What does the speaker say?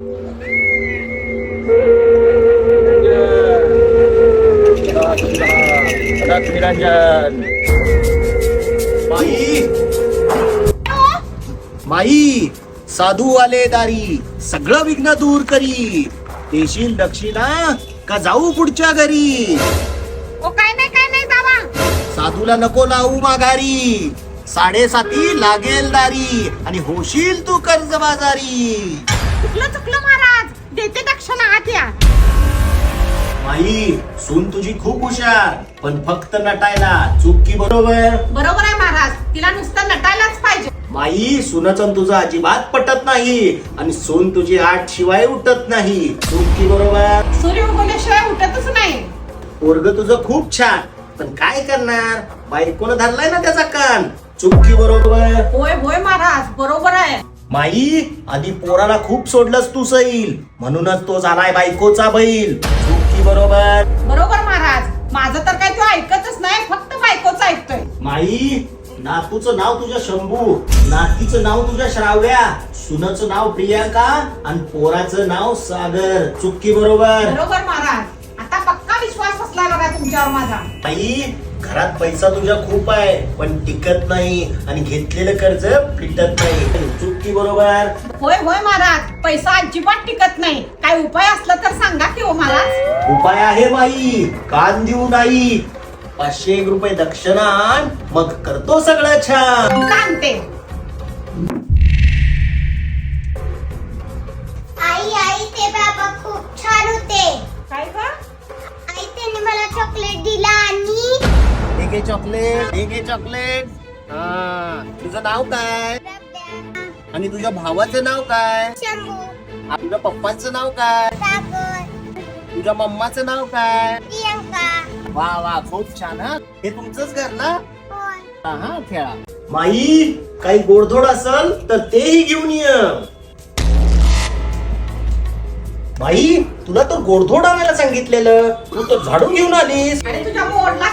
निरंजन माई माई साधू आले दारी सगळं विघ्न दूर करी देशील दक्षिणा का जाऊ पुढच्या घरी काय नाही बाबा. साधूला नको लावू माघारी 7:30 लागेल दारी आणि होशील तू कर्जबाजारी चुकलं महाराज. देते दक्षिणा आत या. माई सून तुझी खूप हुशार पण फक्त नटायला चुकी बरोबर बरोबर आहे महाराज. तिला नुसतं नटायलाच पाहिजे. माई सुनचन तुझं अजिबात पटत नाही आणि सून तुझी आठ शिवाय उठत नाही चुकी बरोबर सूर्य उगवल्याशिवाय उठतच नाही. पोरग तुझं खूप छान पण काय करणार बायकोनं धरलाय ना त्याचा कान चुकी बरोबर होय महाराज बरोबर आहे. माई आधी पोराला खूप सोडलंस तू सैल म्हणूनच तो झालाय बायकोचा बैल चुकी बरोबर महाराज. माझं तर काय तो ऐकतच नाही, फक्त बायकोच ऐकतोय. माई नातूचं नाव तुझ्या शंभू नातीचं नाव तुझ्या श्राव्या सुनाचं नाव प्रियांका आणि पोराचं नाव सागर चुकी बरोबर महाराज. आता पक्का विश्वास बसलाय बघा तुमच्यावर माझा. आई घरात पैसा तुझ्या खूप आहे पण टिकत नाही आणि घेतलेलं कर्ज फिटत नाही चुकी बरोबर होय महाराज. पैसा अजिबात टिकत नाही. काय उपाय असला तर सांगा की हो महाराज. उपाय आहे बाई कान देऊ नाही 500 रुपये दक्षिणा आण मग करतो सगळं छान सांगते. आई ते बाबा खूप छान होते. काय ग? आई त्यांनी मला चॉकलेट दिला आणि चॉकलेट तुझं नाव काय आणि तुझ्या भावाचं नाव काय शंभू तुझ्या पप्पांचं नाव काय सागर तुझ्या मम्माचं नाव काय प्रियंका. वा खूप छान हा हे तुमचंच घर ना होय. हा खेळा माई काही गोडधोड असल तर तेही घेऊन ये माई तुला तर गोडधोड आणायला सांगितलेलं तू तर झाडू घेऊन आलीस आणि तुझ्या मोडला